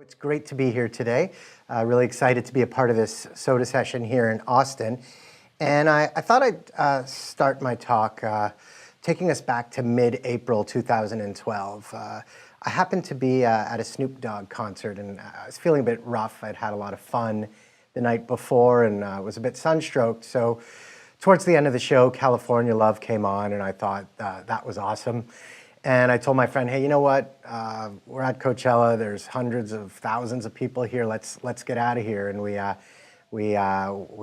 It's great to be here today. Really excited to be a part of this SoDA session here in Austin. And I thought I'd start my talk taking us back to mid-April 2012. I happened to be at a Snoop Dogg concert, and I was feeling a bit rough. I'd had a lot of fun the night before and was a bit sunstroked. So towards the end of the show, California Love came on, and I thought that was awesome. And I told my friend, hey, you know what? We're at Coachella. There's hundreds of thousands of people here. Let's get out of here. And we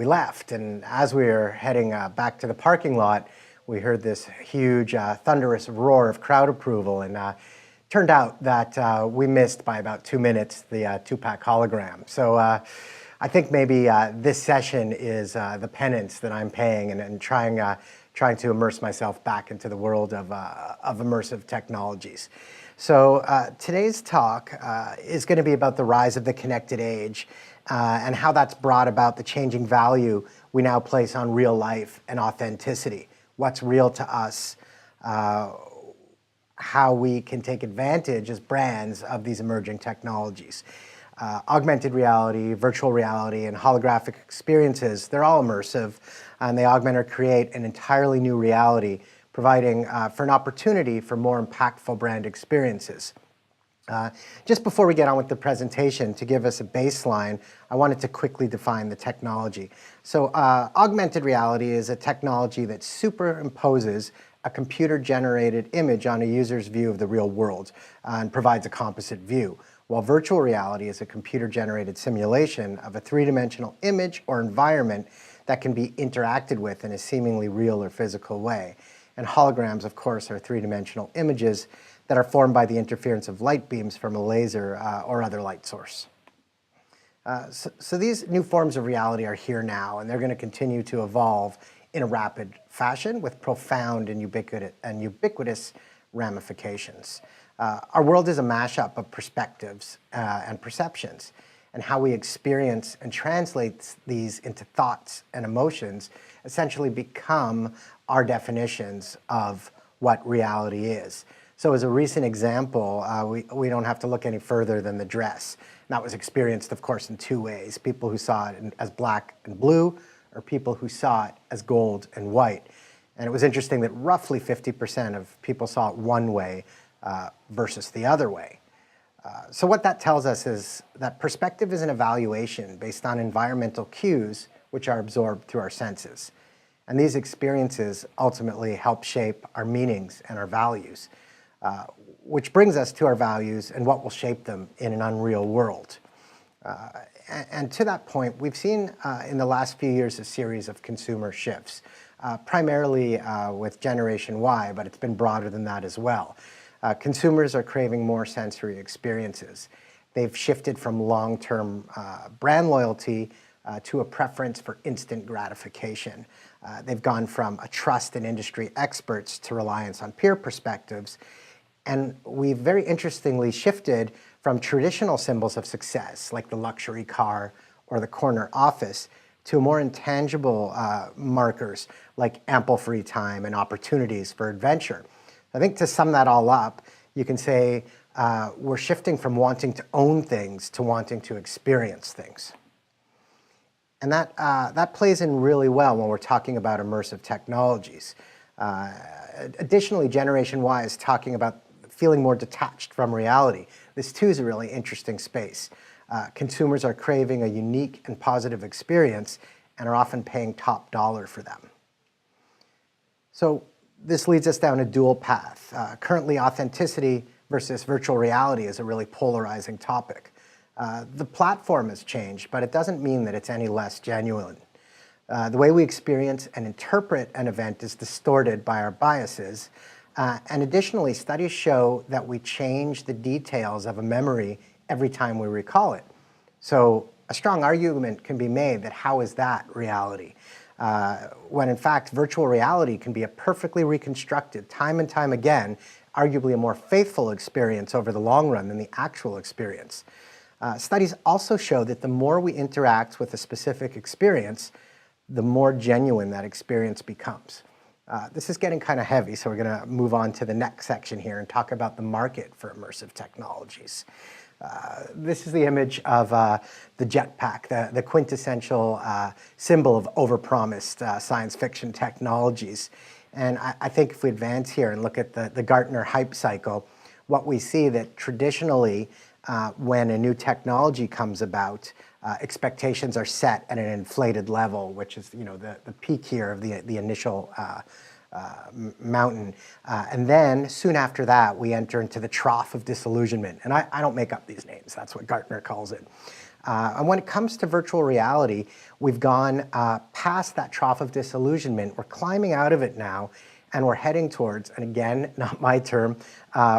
left. And as we were heading back to the parking lot, we heard this huge, thunderous roar of crowd approval. And turned out that we missed by about 2 minutes the Tupac hologram. So I think maybe this session is the penance that I'm paying and trying to immerse myself back into the world of immersive technologies. So today's talk is going to be about the rise of the connected age and how that's brought about the changing value we now place on real life and authenticity. What's real to us, how we can take advantage as brands of these emerging technologies. Augmented reality, virtual reality, and holographic experiences, they're all immersive, and they augment or create an entirely new reality, providing for an opportunity for more impactful brand experiences. Just before we get on with the presentation, to give us a baseline, I wanted to quickly define the technology. So augmented reality is a technology that superimposes a computer-generated image on a user's view of the real world and provides a composite view, while virtual reality is a computer-generated simulation of a three-dimensional image or environment that can be interacted with in a seemingly real or physical way. And holograms, of course, are three-dimensional images that are formed by the interference of light beams from a laser or other light source. So these new forms of reality are here now, and they're going to continue to evolve in a rapid fashion with profound and ubiquitous ramifications. Our world is a mashup of perspectives and perceptions, and how we experience and translate these into thoughts and emotions essentially become our definitions of what reality is. So as a recent example, we don't have to look any further than the dress. And that was experienced, of course, in two ways: people who saw it as black and blue, or people who saw it as gold and white. And it was interesting that roughly 50% of people saw it one way versus the other way. So what that tells us is that perspective is an evaluation based on environmental cues which are absorbed through our senses. And these experiences ultimately help shape our meanings and our values, which brings us to our values and what will shape them in an unreal world. And to that point, we've seen in the last few years a series of consumer shifts, primarily with Generation Y, but it's been broader than that as well. Consumers are craving more sensory experiences. They've shifted from long-term brand loyalty to a preference for instant gratification. They've gone from a trust in industry experts to reliance on peer perspectives. And we've very interestingly shifted from traditional symbols of success, like the luxury car or the corner office, to more intangible markers like ample free time and opportunities for adventure. I think to sum that all up, you can say we're shifting from wanting to own things to wanting to experience things. And that plays in really well when we're talking about immersive technologies. Additionally, Generation Y is talking about feeling more detached from reality. This too is a really interesting space. Consumers are craving a unique and positive experience and are often paying top dollar for them. So this leads us down a dual path. Currently, authenticity versus virtual reality is a really polarizing topic. The platform has changed, but it doesn't mean that it's any less genuine. The way we experience and interpret an event is distorted by our biases. And additionally, studies show that we change the details of a memory every time we recall it. So a strong argument can be made that how is that reality? When in fact, virtual reality can be a perfectly reconstructed, time and time again, arguably a more faithful experience over the long run than the actual experience. Studies also show that the more we interact with a specific experience, the more genuine that experience becomes. This is getting kind of heavy, so we're going to move on to the next section here and talk about the market for immersive technologies. This is the image of the jetpack, the quintessential symbol of overpromised science fiction technologies. And I think if we advance here and look at the Gartner hype cycle, what we see that traditionally when a new technology comes about, expectations are set at an inflated level, which is the peak here of the initial mountain. And then soon after that, we enter into the trough of disillusionment. And I don't make up these names, that's what Gartner calls it. And when it comes to virtual reality, we've gone past that trough of disillusionment. We're climbing out of it now, and we're heading towards, and again, not my term,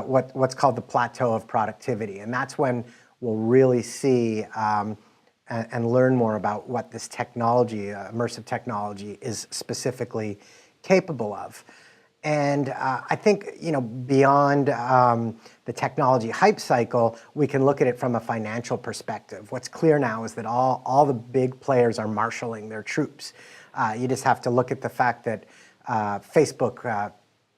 what's called the plateau of productivity. And that's when we'll really see and learn more about what this technology, immersive technology, is specifically capable of. And I think, beyond the technology hype cycle, we can look at it from a financial perspective. What's clear now is that all the big players are marshaling their troops. You just have to look at the fact that Facebook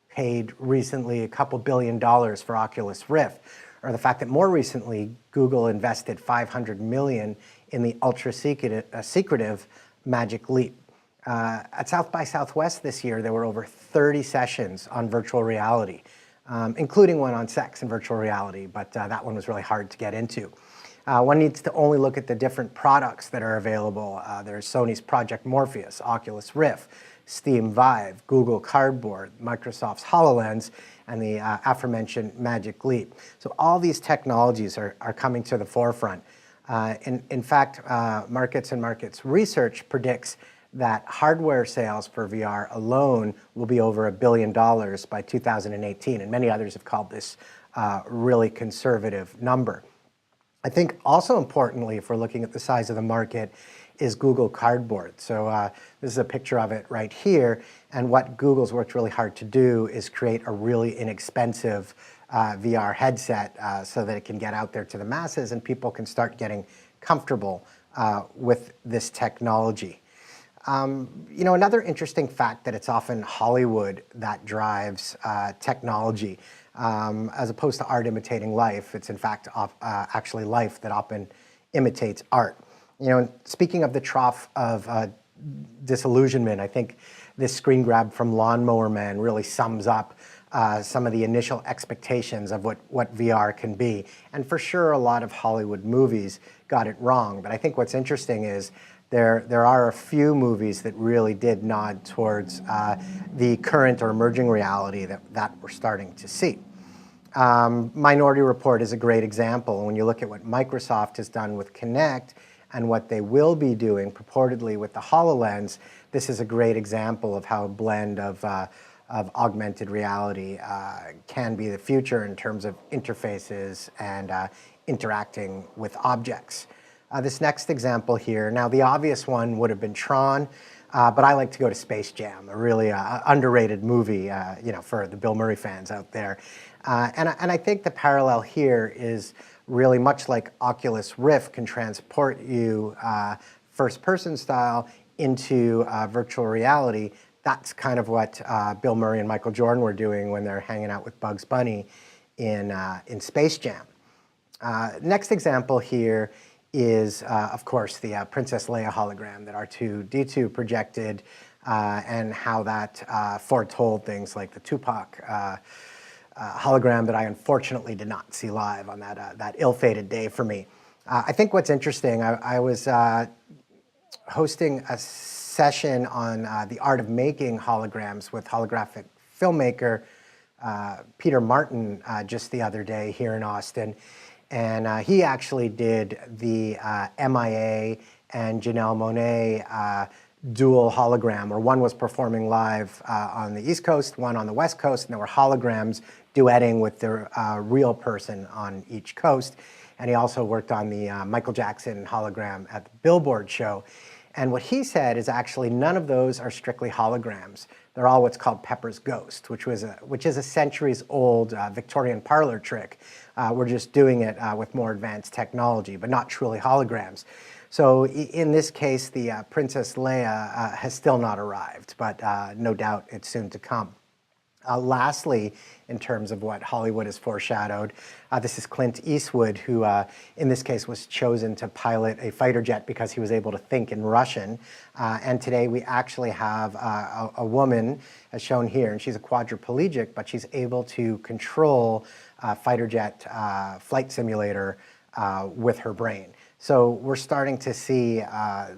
paid recently a couple $2 billion for Oculus Rift, or the fact that more recently Google invested $500 million in the ultra-secretive Magic Leap. At South by Southwest this year, there were over 30 sessions on virtual reality, including one on sex and virtual reality, but that one was really hard to get into. One needs to only look at the different products that are available. There's Sony's Project Morpheus, Oculus Rift, Steam Vive, Google Cardboard, Microsoft's HoloLens, and the aforementioned Magic Leap. So all these technologies are coming to the forefront. In fact, Markets and Markets Research predicts that hardware sales for VR alone will be over $1 billion by 2018, and many others have called this a really conservative number. I think also importantly, if we're looking at the size of the market, is Google Cardboard. So this is a picture of it right here, and what Google's worked really hard to do is create a really inexpensive VR headset so that it can get out there to the masses and people can start getting comfortable with this technology. Another interesting fact that it's often Hollywood that drives technology, as opposed to art imitating life. It's in fact actually life that often imitates art. Speaking of the trough of disillusionment, I think this screen grab from Lawnmower Man really sums up some of the initial expectations of what VR can be. And for sure, a lot of Hollywood movies got it wrong. But I think what's interesting is there are a few movies that really did nod towards the current or emerging reality that we're starting to see. Minority Report is a great example. When you look at what Microsoft has done with Kinect and what they will be doing purportedly with the HoloLens, this is a great example of how a blend of augmented reality can be the future in terms of interfaces and interacting with objects. This next example here, now the obvious one would have been Tron, but I like to go to Space Jam, a really underrated movie, for the Bill Murray fans out there. And I think the parallel here is really much like Oculus Rift can transport you first-person style into virtual reality. That's kind of what Bill Murray and Michael Jordan were doing when they're hanging out with Bugs Bunny in Space Jam. Next example here is, of course, the Princess Leia hologram that R2-D2 projected, and how that foretold things like the Tupac hologram that I unfortunately did not see live on that ill-fated day for me. I think what's interesting, I was hosting a session on the art of making holograms with holographic filmmaker Peter Martin just the other day here in Austin. And he actually did the MIA and Janelle Monáe dual hologram, where one was performing live on the East Coast, one on the West Coast, and there were holograms duetting with the real person on each coast. And he also worked on the Michael Jackson hologram at the Billboard show. And what he said is actually none of those are strictly holograms. They're all what's called Pepper's Ghost, which is a centuries-old Victorian parlor trick. We're just doing it with more advanced technology, but not truly holograms. So in this case, the Princess Leia has still not arrived, but no doubt it's soon to come. Lastly, in terms of what Hollywood has foreshadowed, this is Clint Eastwood, who in this case was chosen to pilot a fighter jet because he was able to think in Russian. And today we actually have a woman, as shown here, and she's a quadriplegic, but she's able to control a fighter jet flight simulator with her brain. So we're starting to see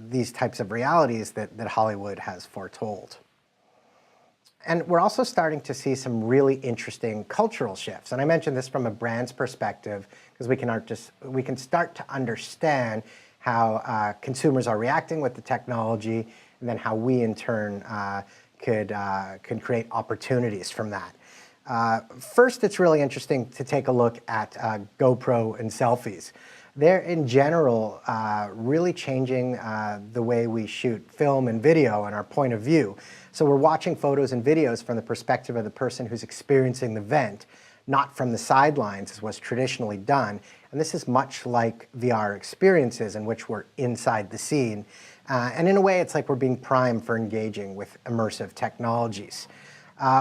these types of realities that Hollywood has foretold. And we're also starting to see some really interesting cultural shifts. And I mentioned this from a brand's perspective because we can start to understand how consumers are reacting with the technology, and then how we in turn can create opportunities from that. First, it's really interesting to take a look at GoPro and selfies. They're in general really changing the way we shoot film and video and our point of view. So we're watching photos and videos from the perspective of the person who's experiencing the event, not from the sidelines as was traditionally done. And this is much like VR experiences in which we're inside the scene. And in a way, it's like we're being primed for engaging with immersive technologies.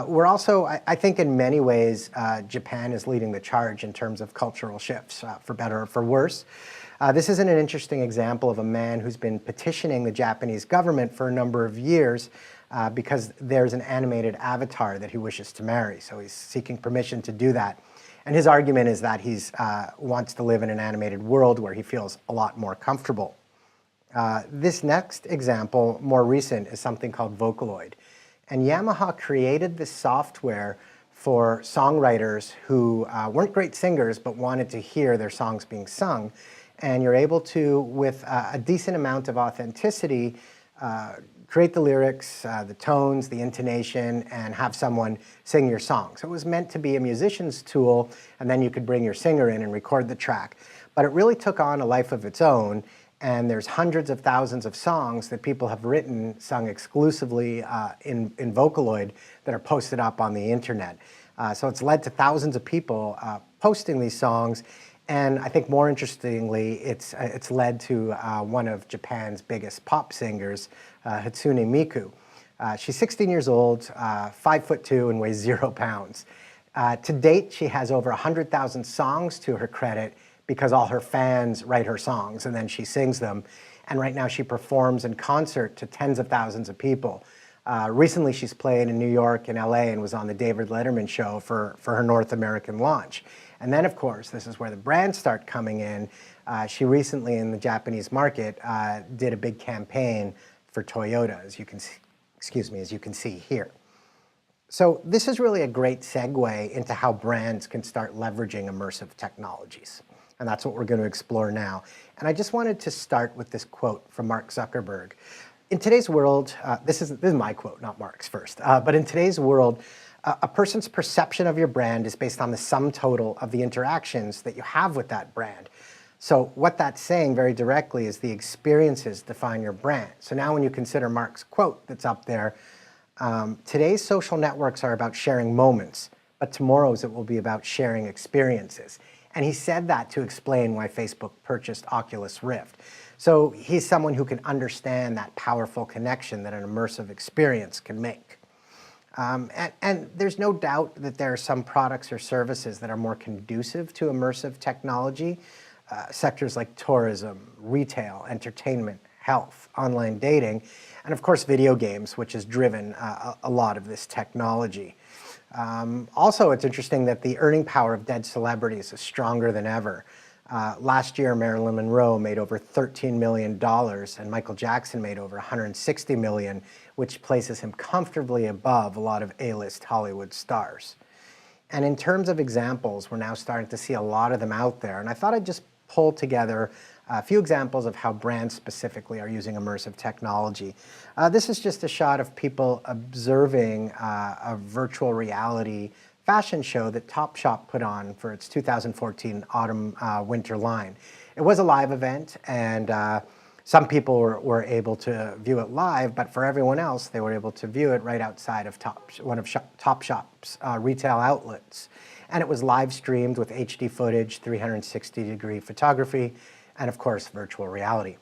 We're also, I think in many ways, Japan is leading the charge in terms of cultural shifts, for better or for worse. This is an interesting example of a man who's been petitioning the Japanese government for a number of years because there's an animated avatar that he wishes to marry. So he's seeking permission to do that. And his argument is that he wants to live in an animated world where he feels a lot more comfortable. This next example, more recent, is something called Vocaloid. And Yamaha created this software for songwriters who weren't great singers but wanted to hear their songs being sung. And you're able to, with a decent amount of authenticity, create the lyrics, the tones, the intonation, and have someone sing your song. So it was meant to be a musician's tool, and then you could bring your singer in and record the track. But it really took on a life of its own, and there's hundreds of thousands of songs that people have written, sung exclusively in Vocaloid, that are posted up on the internet. So it's led to thousands of people posting these songs, and I think more interestingly, it's led to one of Japan's biggest pop singers, Hatsune Miku. She's 16 years old, 5'2", and weighs 0 pounds. To date, she has over 100,000 songs to her credit because all her fans write her songs and then she sings them. And right now she performs in concert to tens of thousands of people. Recently she's played in New York and LA and was on the David Letterman show for her North American launch. And then of course, this is where the brands start coming in. She recently in the Japanese market did a big campaign for Toyota, as you can see here. So this is really a great segue into how brands can start leveraging immersive technologies. And that's what we're going to explore now. And I just wanted to start with this quote from Mark Zuckerberg. In today's world, this is my quote, not Mark's first, but in today's world, a person's perception of your brand is based on the sum total of the interactions that you have with that brand. So what that's saying very directly is the experiences define your brand. So now when you consider Mark's quote that's up there, today's social networks are about sharing moments, but tomorrow's it will be about sharing experiences. And he said that to explain why Facebook purchased Oculus Rift. So he's someone who can understand that powerful connection that an immersive experience can make. And there's no doubt that there are some products or services that are more conducive to immersive technology. Sectors like tourism, retail, entertainment, health, online dating, and of course video games, which has driven a lot of this technology. Also, it's interesting that the earning power of dead celebrities is stronger than ever. Last year, Marilyn Monroe made over $13 million, and Michael Jackson made over $160 million, which places him comfortably above a lot of A-list Hollywood stars. And in terms of examples, we're now starting to see a lot of them out there, and I thought I'd just pull together a few examples of how brands specifically are using immersive technology. This is just a shot of people observing a virtual reality fashion show that Topshop put on for its 2014 autumn-winter line. It was a live event, and some people were able to view it live, but for everyone else, they were able to view it right outside of one of Topshop's retail outlets. And it was live streamed with HD footage, 360-degree photography, and of course, virtual reality.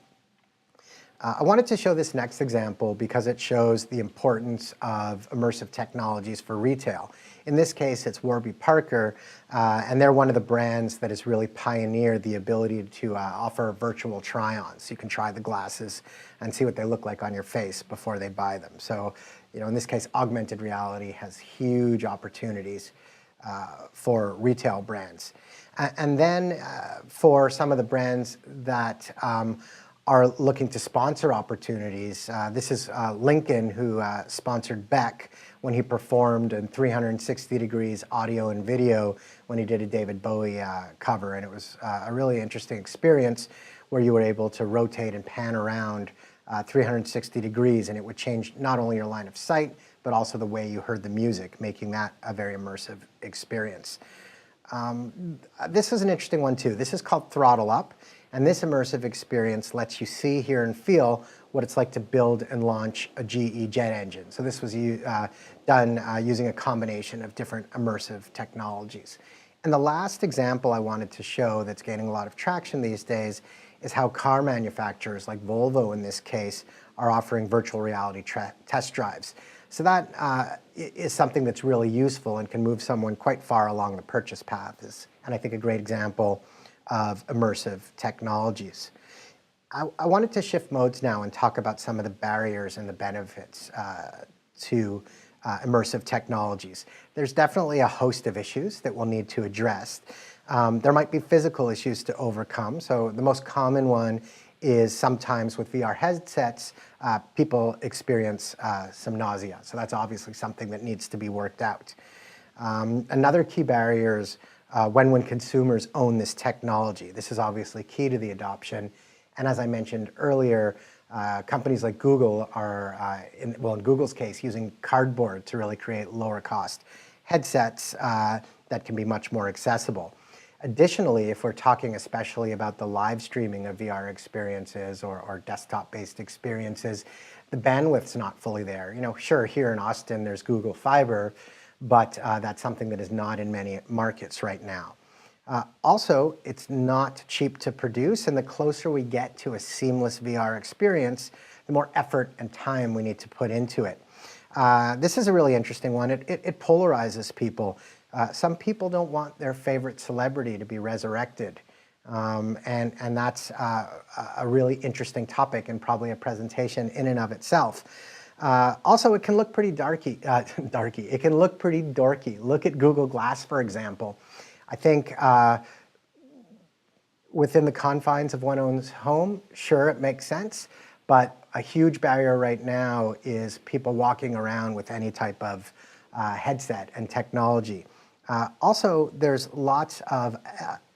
I wanted to show this next example because it shows the importance of immersive technologies for retail. In this case, it's Warby Parker, and they're one of the brands that has really pioneered the ability to offer virtual try-ons. You can try the glasses and see what they look like on your face before they buy them. So, in this case, augmented reality has huge opportunities for retail brands. And then for some of the brands that are looking to sponsor opportunities. This is Lincoln, who sponsored Beck when he performed in 360 degrees audio and video when he did a David Bowie cover. And it was a really interesting experience where you were able to rotate and pan around 360 degrees, and it would change not only your line of sight, but also the way you heard the music, making that a very immersive experience. This is an interesting one too. This is called Throttle Up. And this immersive experience lets you see, hear, and feel what it's like to build and launch a GE jet engine. So this was done using a combination of different immersive technologies. And the last example I wanted to show that's gaining a lot of traction these days is how car manufacturers, like Volvo in this case, are offering virtual reality test drives. So that is something that's really useful and can move someone quite far along the purchase path, and I think a great example of immersive technologies. I wanted to shift modes now and talk about some of the barriers and the benefits to immersive technologies. There's definitely a host of issues that we'll need to address. There might be physical issues to overcome. So the most common one is sometimes with VR headsets, people experience some nausea. So that's obviously something that needs to be worked out. Another key barrier is when consumers own this technology. This is obviously key to the adoption. And as I mentioned earlier, companies like Google are, in Google's case, using cardboard to really create lower cost headsets that can be much more accessible. Additionally, if we're talking especially about the live streaming of VR experiences or desktop-based experiences, the bandwidth's not fully there. Sure, here in Austin, there's Google Fiber, but that's something that is not in many markets right now. Also, it's not cheap to produce, and the closer we get to a seamless VR experience, the more effort and time we need to put into it. This is a really interesting one. It polarizes people. Some people don't want their favorite celebrity to be resurrected, and that's a really interesting topic and probably a presentation in and of itself. Also, it can look pretty It can look pretty dorky. Look at Google Glass, for example. I think within the confines of one's home, sure, it makes sense, but a huge barrier right now is people walking around with any type of headset and technology. Also, there's lots of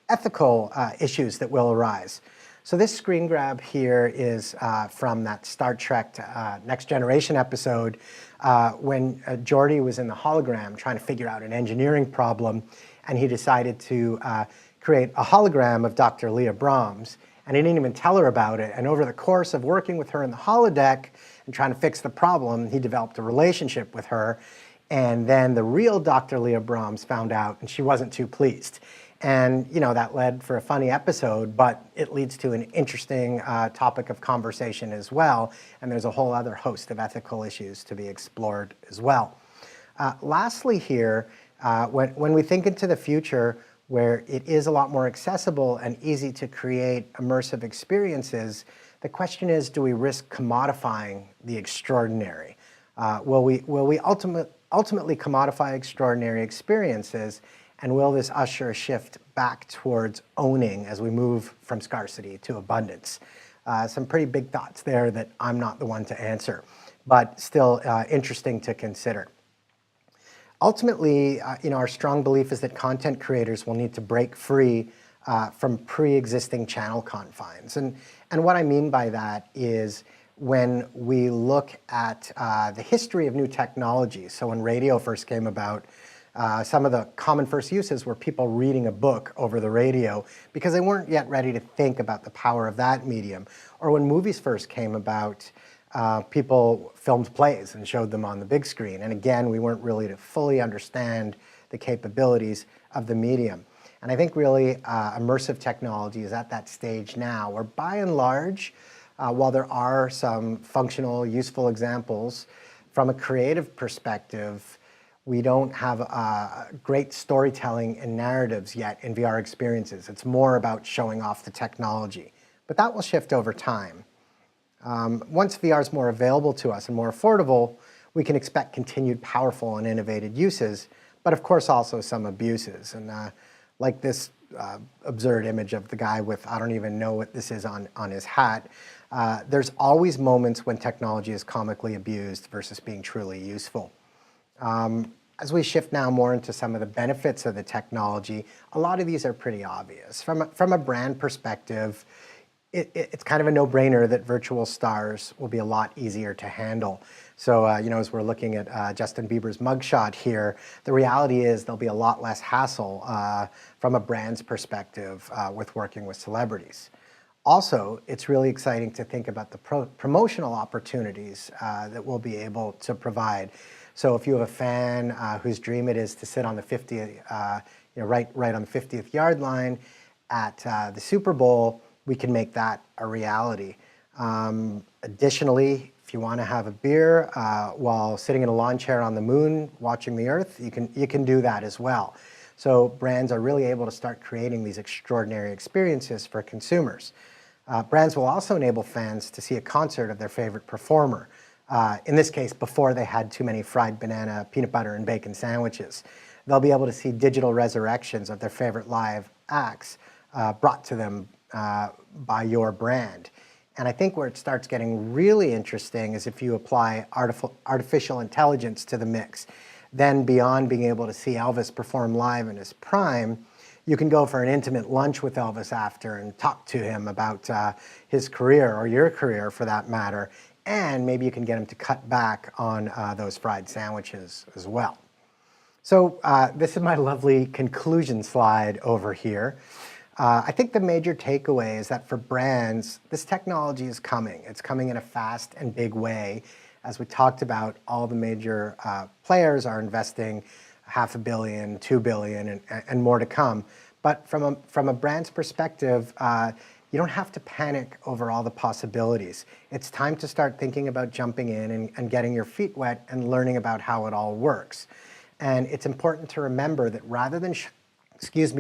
ethical issues that will arise. So this screen grab here is from that Star Trek Next Generation episode when Geordi was in the hologram trying to figure out an engineering problem, and he decided to create a hologram of Dr. Leia Brahms, and he didn't even tell her about it. And over the course of working with her in the holodeck and trying to fix the problem, he developed a relationship with her. And then the real Dr. Leia Brahms found out, and she wasn't too pleased. And that led for a funny episode, but it leads to an interesting topic of conversation as well. And there's a whole other host of ethical issues to be explored as well. Lastly here, when we think into the future where it is a lot more accessible and easy to create immersive experiences, the question is, do we risk commodifying the extraordinary? Will we ultimately commodify extraordinary experiences, and will this usher a shift back towards owning as we move from scarcity to abundance? Some pretty big thoughts there that I'm not the one to answer, but still interesting to consider. Ultimately, our strong belief is that content creators will need to break free from pre-existing channel confines. And what I mean by that is when we look at the history of new technologies. So when radio first came about, some of the common first uses were people reading a book over the radio because they weren't yet ready to think about the power of that medium. Or when movies first came about, people filmed plays and showed them on the big screen. And again, we weren't really to fully understand the capabilities of the medium. And I think really immersive technology is at that stage now where by and large, while there are some functional, useful examples, from a creative perspective, we don't have great storytelling and narratives yet in VR experiences. It's more about showing off the technology. But that will shift over time. Once VR is more available to us and more affordable, we can expect continued powerful and innovative uses, but of course also some abuses. And like this absurd image of the guy with, I don't even know what this is on his hat, there's always moments when technology is comically abused versus being truly useful. As we shift now more into some of the benefits of the technology, a lot of these are pretty obvious. From a brand perspective, it's kind of a no-brainer that virtual stars will be a lot easier to handle. So, as we're looking at Justin Bieber's mugshot here, the reality is there'll be a lot less hassle from a brand's perspective with working with celebrities. Also, it's really exciting to think about the promotional opportunities that we'll be able to provide. So if you have a fan whose dream it is to sit on the 50th, right on the 50th yard line at the Super Bowl, we can make that a reality. Additionally, if you want to have a beer while sitting in a lawn chair on the moon watching the Earth, you can do that as well. So brands are really able to start creating these extraordinary experiences for consumers. Brands will also enable fans to see a concert of their favorite performer. In this case, before they had too many fried banana, peanut butter, and bacon sandwiches. They'll be able to see digital resurrections of their favorite live acts brought to them by your brand. And I think where it starts getting really interesting is if you apply artificial intelligence to the mix. Then beyond being able to see Elvis perform live in his prime, you can go for an intimate lunch with Elvis after and talk to him about his career, or your career for that matter, and maybe you can get him to cut back on those fried sandwiches as well. So this is my lovely conclusion slide over here. I think the major takeaway is that for brands, this technology is coming. It's coming in a fast and big way. As we talked about, all the major players are investing $500 million, $2 billion, and more to come. But from a brand's perspective, you don't have to panic over all the possibilities. It's time to start thinking about jumping in and getting your feet wet and learning about how it all works. And it's important to remember that rather than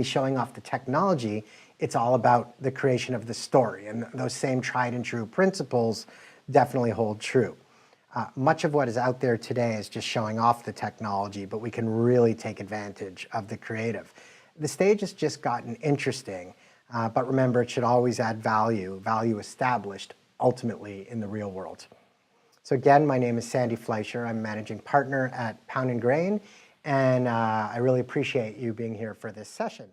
showing off the technology, it's all about the creation of the story. And those same tried and true principles definitely hold true. Much of what is out there today is just showing off the technology, but we can really take advantage of the creative. The stage has just gotten interesting, but remember, it should always add value established ultimately in the real world. So again, my name is Sandy Fleischer. I'm managing partner at Pound & Grain, and I really appreciate you being here for this session.